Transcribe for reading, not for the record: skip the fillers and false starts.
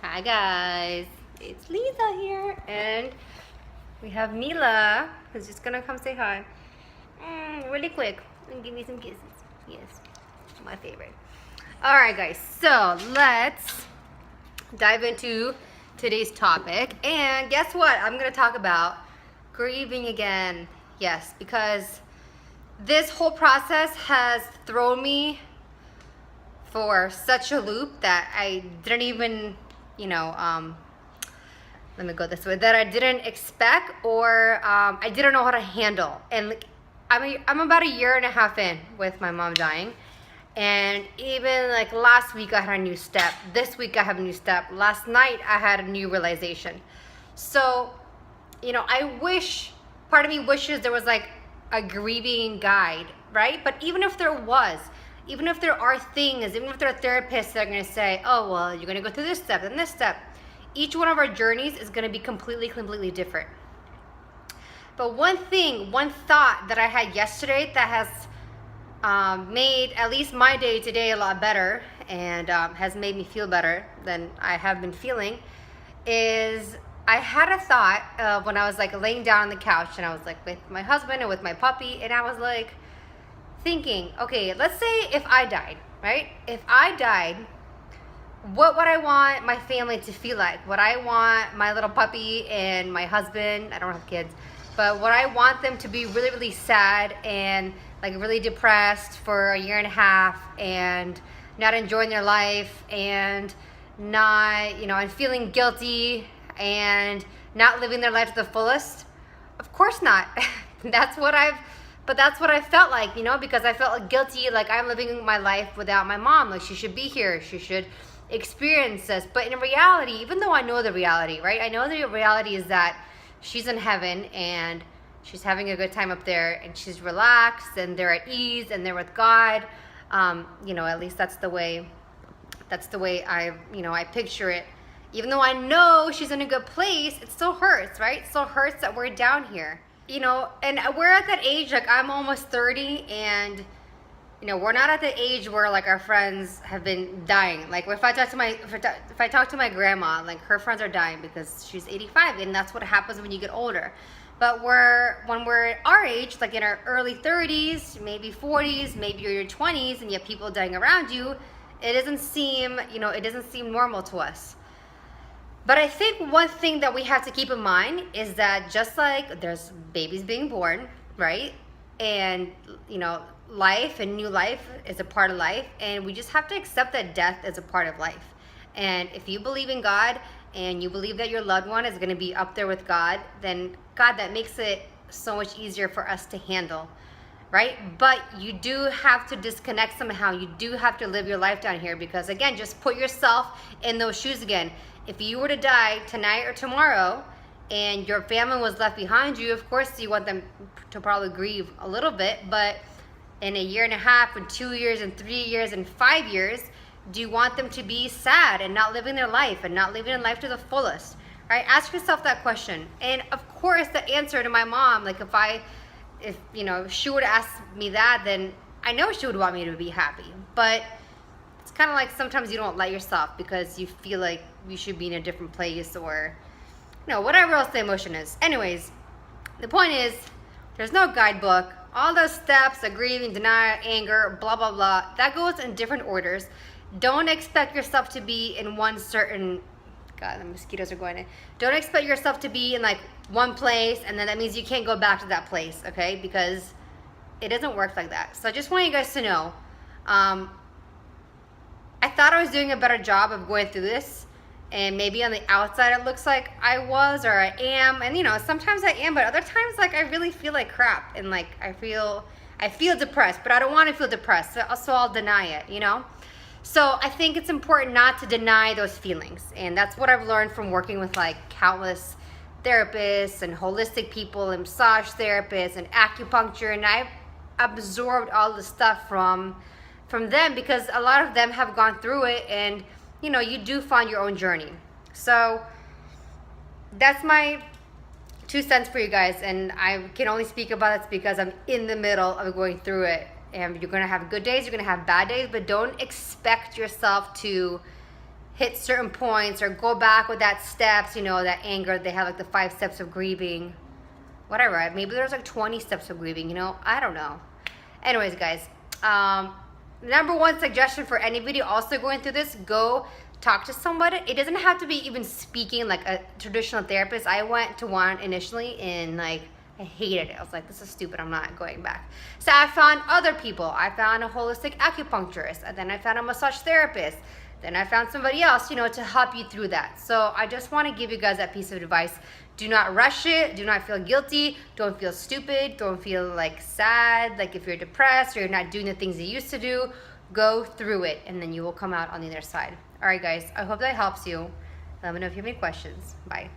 Hi guys, it's Lisa here, and we have Mila who's just gonna come say hi really quick and give me some kisses. Yes, my favorite. Alright guys, so let's dive into today's topic. And guess what? I'm gonna talk about grieving again. Yes, because this whole process has thrown me for such a loop that I didn't even, let me go this way, that I didn't expect, or I didn't know how to handle. And like, I'm about a year and a half in with my mom dying. And even like last week I had a new step. This week I have a new step. Last night I had a new realization. So, part of me wishes there was like a grieving guide, right? But even if there was, even if there are things, even if there are therapists that are going to say, oh, well, you're going to go through this step and this step, each one of our journeys is going to be completely different. But one thought that I had yesterday that has made at least my day today a lot better, and has made me feel better than I have been feeling, is I had a thought when I was like laying down on the couch and I was like with my husband and with my puppy, and I was like thinking, okay, let's say if I died, right? If I died, what would I want my family to feel like? Would I want my little puppy and my husband, I don't have kids, but would I want them to be really sad and like really depressed for a year and a half and not enjoying their life and not, and feeling guilty and not living their life to the fullest? Of course not. But that's what I felt like, because I felt guilty, like I'm living my life without my mom. Like she should be here, she should experience this. But in reality, even though I know the reality, right? I know the reality is that she's in heaven and she's having a good time up there and she's relaxed and they're at ease and they're with God. At least that's the way I picture it. Even though I know she's in a good place, it still hurts, right? It still hurts that we're down here. And we're at that age, like I'm almost 30, and we're not at the age where like our friends have been dying. Like if I talk to my grandma, like her friends are dying because she's 85, and that's what happens when you get older. But when we're our age, like in our early 30s, maybe 40s, maybe you're in your 20s, and you have people dying around you, it doesn't seem normal to us. But I think one thing that we have to keep in mind is that just like there's babies being born, right? And, life and new life is a part of life. And we just have to accept that death is a part of life. And if you believe in God and you believe that your loved one is going to be up there with God, then God, that makes it so much easier for us to handle, right? But you do have to disconnect somehow. You do have to live your life down here because, again, just put yourself in those shoes again. If you were to die tonight or tomorrow and your family was left behind you, of course you want them to probably grieve a little bit, but in a year and a half and 2 years and 3 years and 5 years, do you want them to be sad and not living their life and not living their life to the fullest, right? Ask yourself that question. And of course the answer to my mom, like if she would ask me that, then I know she would want me to be happy. But it's kind of like sometimes you don't let yourself because you feel like you should be in a different place, or whatever else the emotion is. Anyways, the point is there's no guidebook. All those steps, the grieving, denial, anger, blah blah blah, that goes in different orders. Don't expect yourself to be in one certain, God, the mosquitoes are going in. Don't expect yourself to be in like one place and then that means you can't go back to that place, okay? Because it doesn't work like that. So I just want you guys to know, I thought I was doing a better job of going through this, and maybe on the outside it looks like I was or I am, and sometimes I am, but other times like I really feel like crap, and like I feel depressed, but I don't want to feel depressed, so I'll deny it, So I think it's important not to deny those feelings, and that's what I've learned from working with like countless therapists and holistic people and massage therapists and acupuncture, and I've absorbed all the stuff from them because a lot of them have gone through it, and you do find your own journey. So that's my 2 cents for you guys, and I can only speak about it because I'm in the middle of going through it. And you're gonna have good days, you're gonna have bad days, but don't expect yourself to hit certain points or go back with that steps, you know, that anger. They have like the 5 steps of grieving, whatever. Maybe there's like 20 steps of grieving, you know, I don't know. Anyways, guys, number one suggestion for anybody also going through this, go talk to somebody. It doesn't have to be even speaking like a traditional therapist. I went to one initially and like I hated it. I was like, this is stupid. I'm not going back. So I found other people. I found a holistic acupuncturist, and then I found a massage therapist. Then I found somebody else, you know, to help you through that. So I just want to give you guys that piece of advice. Do not rush it. Do not feel guilty. Don't feel stupid. Don't feel like sad. Like if you're depressed or you're not doing the things you used to do, go through it and then you will come out on the other side. All right, guys, I hope that helps you. Let me know if you have any questions. Bye.